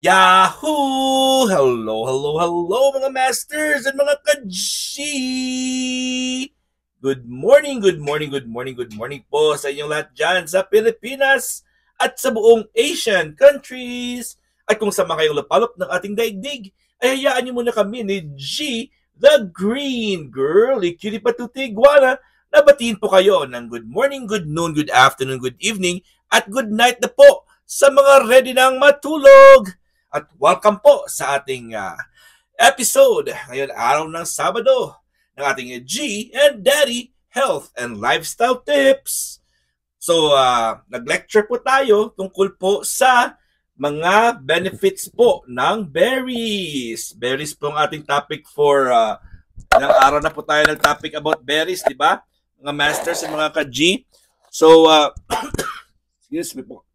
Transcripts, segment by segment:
Yahoo! Hello mga masters and mga ka-G! Good morning po sa inyong lahat dyan sa Pilipinas at sa buong Asian countries. At kung sama kayong lapalop ng ating daigdig, ay hayaan niyo muna kami ni G, the Green Girl, Cutie Patuti Iguana, na batiin po kayo ng good morning, good noon, good afternoon, good evening, at good night na po sa mga ready nang matulog. At welcome po sa ating episode ngayon araw ng Sabado ng ating G and Daddy Health and Lifestyle Tips. So, nag-lecture po tayo tungkol po sa mga benefits po ng berries. Berries po ang ating topic for ilang araw na po tayo nag-topic about berries, di ba? Mga masters and mga ka-G. So, excuse me po.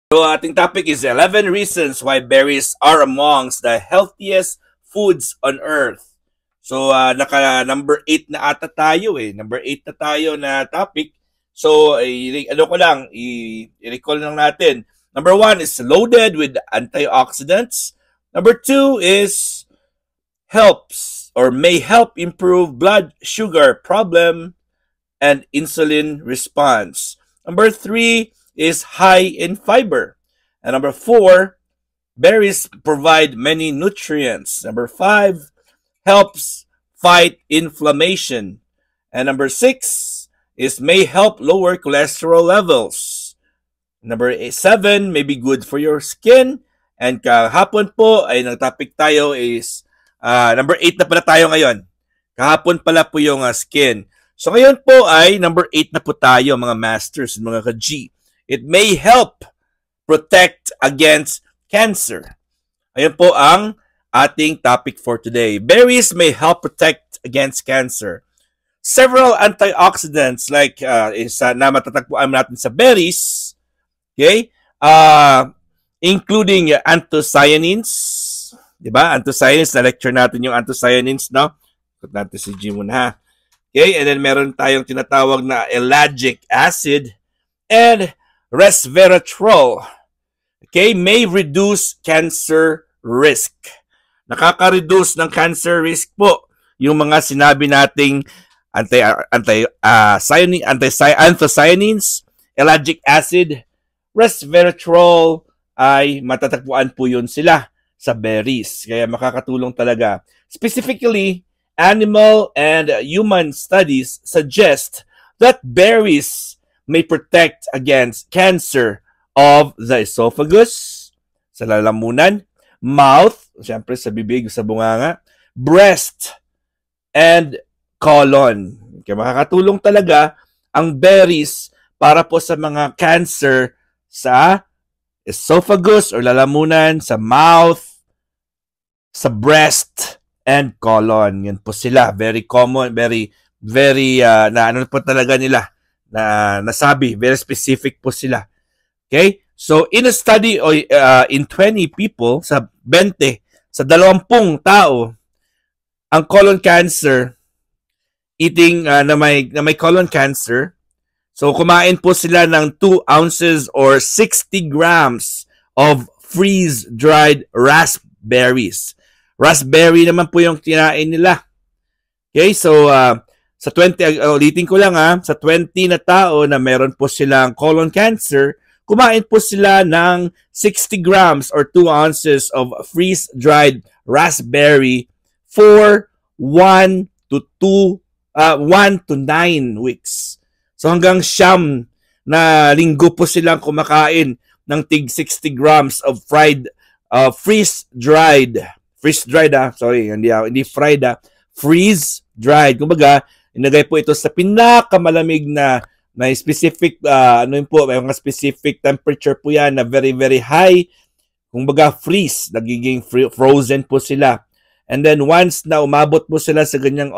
So, ating topic is 11 reasons why berries are amongst the healthiest foods on earth. So, naka-number 8 na ata tayo eh. Number 8 na tayo na topic. So, i-recall lang natin. Number 1 is loaded with antioxidants. Number 2 is helps or may help improve blood sugar problem and insulin response. Number 3 is high in fiber. And number 4, berries provide many nutrients. Number 5, helps fight inflammation. And number 6 is may help lower cholesterol levels. Number 7, may be good for your skin. And kahapon po ay nag-topic tayo is number 8 na pala tayo ngayon. Kahapon pala po yung skin. So ngayon po ay number 8 na po tayo mga masters, mga ka-G. It may help protect against cancer. Ayun po ang ating topic for today. Berries may help protect against cancer. Several antioxidants like na matatagpuan natin sa berries, okay? Including anthocyanins, di ba? Anthocyanins, na-lecture natin yung anthocyanins, no? Ikot natin si G muna, ha? Okay, and then meron tayong tinatawag na ellagic acid and resveratrol, okay, may reduce cancer risk. Nakaka-reduce ng cancer risk po yung mga sinabi nating anthocyanins, ellagic acid, resveratrol, ay matatagpuan po yun sila sa berries. Kaya makakatulong talaga. Specifically, animal and human studies suggest that berries may protect against cancer of the esophagus, sa lalamunan, mouth, siyempre sa bibig, sa bunganga, breast, and colon. Kaya makakatulong talaga ang berries para po sa mga cancer sa esophagus or lalamunan, sa mouth, sa breast, and colon. Yan po sila. Very common, very, na ano po talaga nila, na nasabi, very specific po sila. Okay? So, in a study in 20 people, sa 20, sa 20 tao, ang colon cancer, na may colon cancer, so kumain po sila ng 2 ounces or 60 grams of freeze-dried raspberries. Raspberry naman po yung kinain nila. Okay? So, sa 20, ulitin ko lang sa 20 na tao na meron po silang colon cancer, kumain po sila ng 60 grams or 2 ounces of freeze-dried raspberry for 1 to 9 weeks. So hanggang 9 na linggo po silang kumakain ng tig 60 grams of freeze-dried, kumbaga, inagay po ito sa pinakamalamig na specific, may mga specific temperature po yan na very, very high. Kumbaga, freeze, nagiging frozen po sila. And then once na umabot po sila sa ganyang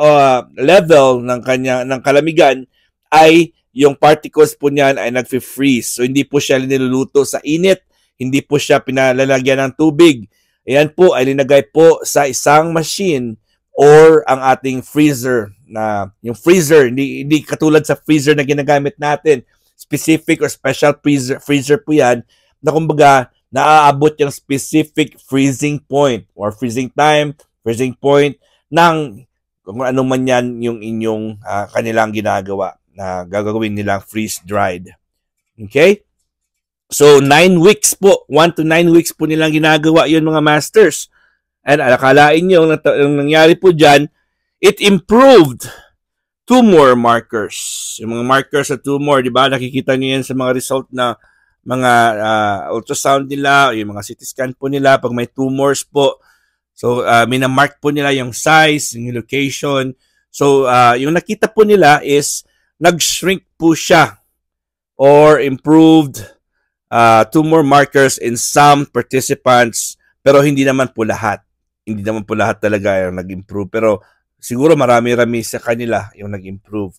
level ng kalamigan, ay yung particles po niyan ay nag-freeze. So hindi po siya niluluto sa init, hindi po siya pinalalagyan ng tubig. Ayan po ay linagay po sa isang machine or ang ating freezer, na yung freezer, hindi katulad sa freezer na ginagamit natin. Specific or special freezer po yan, na kumbaga naaabot yung specific freezing point or freezing time, freezing point ng kung ano man yan yung inyong kanilang ginagawa na gagawin nilang freeze-dried. Okay? So, 9 weeks po. 1 to 9 weeks po nilang ginagawa yun mga masters. And akalain nyo, yung nangyari po dyan, it improved tumor markers. Yung mga markers sa tumor, di ba? Nakikita nyo yan sa mga result na mga ultrasound nila, yung mga CT scan po nila pag may tumors po. So, minamark po nila yung size, yung location. So, yung nakita po nila is nag-shrink po siya or improved tumor markers in some participants, pero hindi naman po lahat. Hindi naman po lahat talaga yung nag-improve. Pero siguro marami-rami sa kanila yung nag-improve.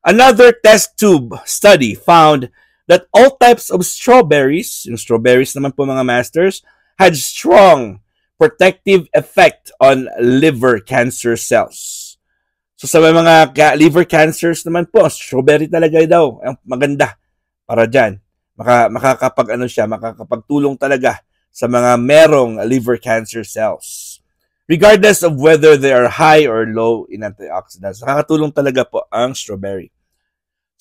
Another test tube study found that all types of strawberries, yung strawberries naman po mga masters, had strong protective effect on liver cancer cells. So sa mga liver cancers naman po, strawberry talaga daw ang maganda para dyan. Makakapagtulong talaga sa mga merong liver cancer cells. Regardless of whether they are high or low in antioxidants. Nakakatulong talaga po ang strawberry.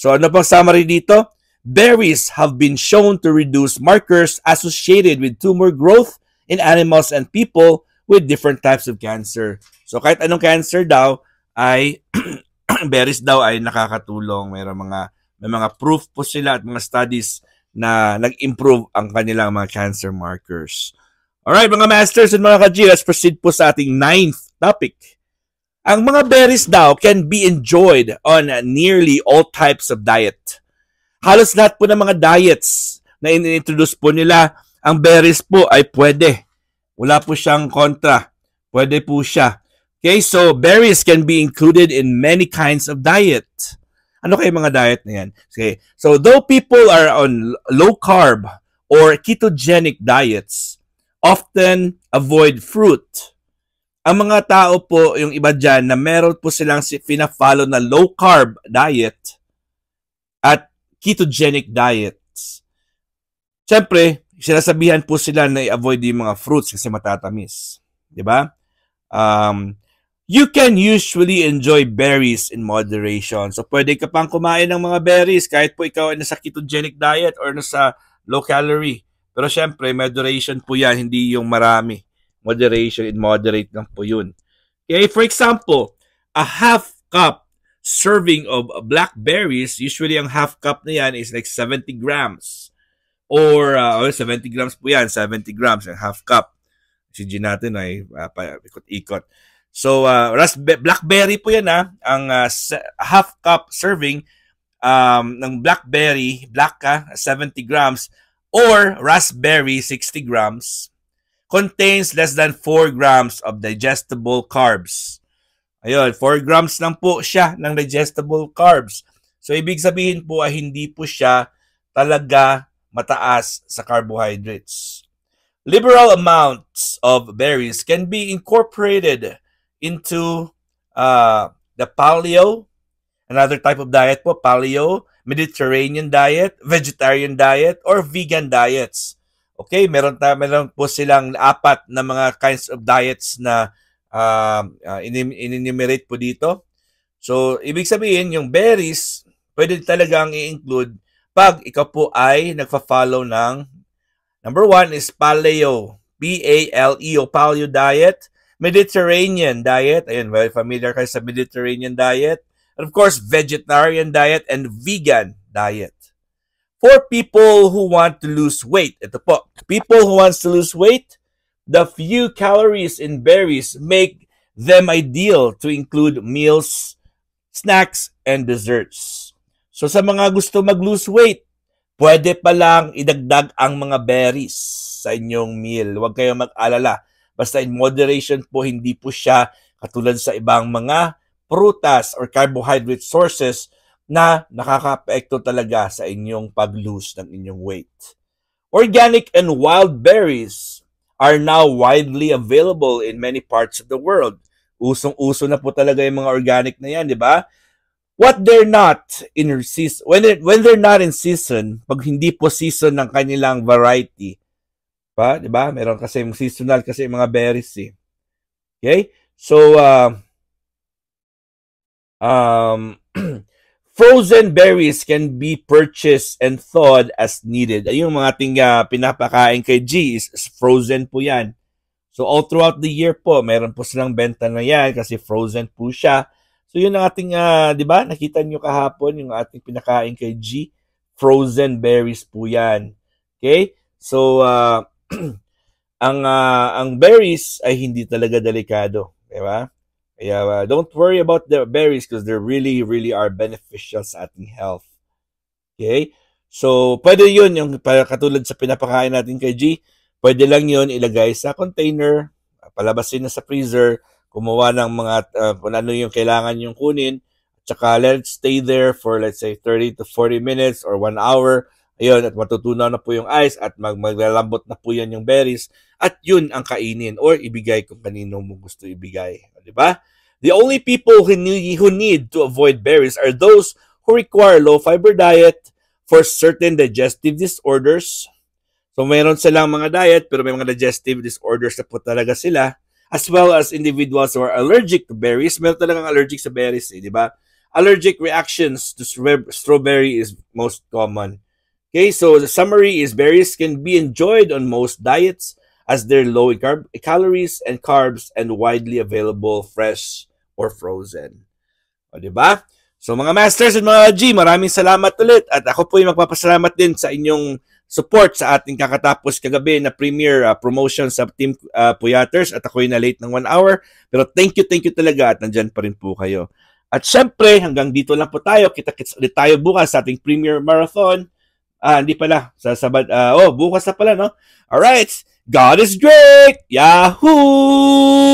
So ano pang summary dito? Berries have been shown to reduce markers associated with tumor growth in animals and people with different types of cancer. So kahit anong cancer daw ay berries daw ay nakakatulong. May mga proof po sila at mga studies na nag-improve ang kanilang mga cancer markers. Alright mga masters and mga ka-G, let's proceed po sa ating 9th topic. Ang mga berries daw can be enjoyed on nearly all types of diet. Halos lahat po ng mga diets na in-introduce po nila, ang berries po ay pwede. Wala po siyang kontra. Pwede po siya. Okay, so berries can be included in many kinds of diet. Ano kayo mga diet na yan? Okay, so though people are on low carb or ketogenic diets, often avoid fruit. Ang mga tao po, yung iba dyan, na meron po silang fina-follow na low carb diet at ketogenic diets. Siyempre, sinasabihan po sila na i-avoid yung mga fruits kasi matatamis. Diba? You can usually enjoy berries in moderation. So, pwede ka pang kumain ng mga berries kahit po ikaw ay nasa ketogenic diet or nasa low calorie. Pero syempre, moderation po yan, hindi yung marami. Moderation and moderate lang po yun. Okay, for example, a half cup serving of blackberries, usually ang half cup na yan is like 70 grams. Or 70 grams po yan, 70 grams, ang half cup. Si G natin ay ikot-ikot. So, blackberry po yan ang half cup serving ng blackberry, black 70 grams, or raspberry, 60 grams, contains less than 4 grams of digestible carbs. Ayun, 4 grams lang po siya ng digestible carbs. So, ibig sabihin po ay hindi po siya talaga mataas sa carbohydrates. Liberal amounts of berries can be incorporated into the paleo, another type of diet po, paleo, Mediterranean diet, vegetarian diet, or vegan diets. Okay, meron po silang 4 na mga kinds of diets na in-enumerate po dito. So, ibig sabihin, yung berries, pwede talagang i-include pag ikaw po ay nagfa-follow ng number 1 is paleo, P-A-L-E-O, paleo diet, Mediterranean diet, ayun, very familiar kayo sa Mediterranean diet, and of course, vegetarian diet and vegan diet. For people who want to lose weight, ito po, people who wants to lose weight, the few calories in berries make them ideal to include meals, snacks, and desserts. So sa mga gusto mag-lose weight, pwede pa lang idagdag ang mga berries sa inyong meal. Huwag kayong mag-alala. Basta in moderation po, hindi po siya katulad sa ibang mga prutas or carbohydrate sources na nakaka-apekto talaga sa inyong pag-lose ng inyong weight. Organic and wild berries are now widely available in many parts of the world. Usong-uso na po talaga yung mga organic na yan, di ba? What they're not in season, when they're not in season, pag hindi po season ng kanilang variety, Pa, 'di ba? Meron kasi seasonal kasi yung mga berries eh. Okay? So frozen berries can be purchased and thawed as needed. Ayun yung mga ating pinapakain kay G is frozen po yan. So all throughout the year po, meron po silang benta na yan kasi frozen po siya. So yun ang ating, di ba, nakita nyo kahapon yung ating pinakain kay G. Frozen berries po yan. Okay? So, ang berries ay hindi talaga delikado. Di ba? Kaya don't worry about the berries because they really, really are beneficial sa ating health. Okay? So, pwede yun, yung katulad sa pinapakain natin kay G, pwede lang yun ilagay sa container, palabasin na sa freezer, kumuha ng mga, kung ano yung kailangan yung kunin, tsaka let it stay there for let's say 30 to 40 minutes or 1 hour. Ayun, at matutunaw na po yung ice at maglalambot na po yan yung berries at yun ang kainin or ibigay kung kanino mo gusto ibigay. Di ba? The only people who need to avoid berries are those who require low-fiber diet for certain digestive disorders. So, mayroon silang mga diet pero may mga digestive disorders na po talaga sila, as well as individuals who are allergic to berries. Meron talagang allergic sa berries, di ba? Allergic reactions to strawberry is most common. Okay, so the summary is berries can be enjoyed on most diets as they're low in calories and carbs and widely available fresh or frozen. O, diba? So, mga masters and mga G, maraming salamat ulit. At ako po yung magpapasalamat din sa inyong support sa ating kakatapos kagabi na premiere promotion sa Team Puyaters. At ako yung na-late ng 1 hour. Pero thank you talaga at nandyan pa rin po kayo. At syempre, hanggang dito lang po tayo. Kita-kits ulit tayo bukas sa ating premiere marathon. Hindi pala. Bukas na pala, no? Alright. God is great! Yahoo!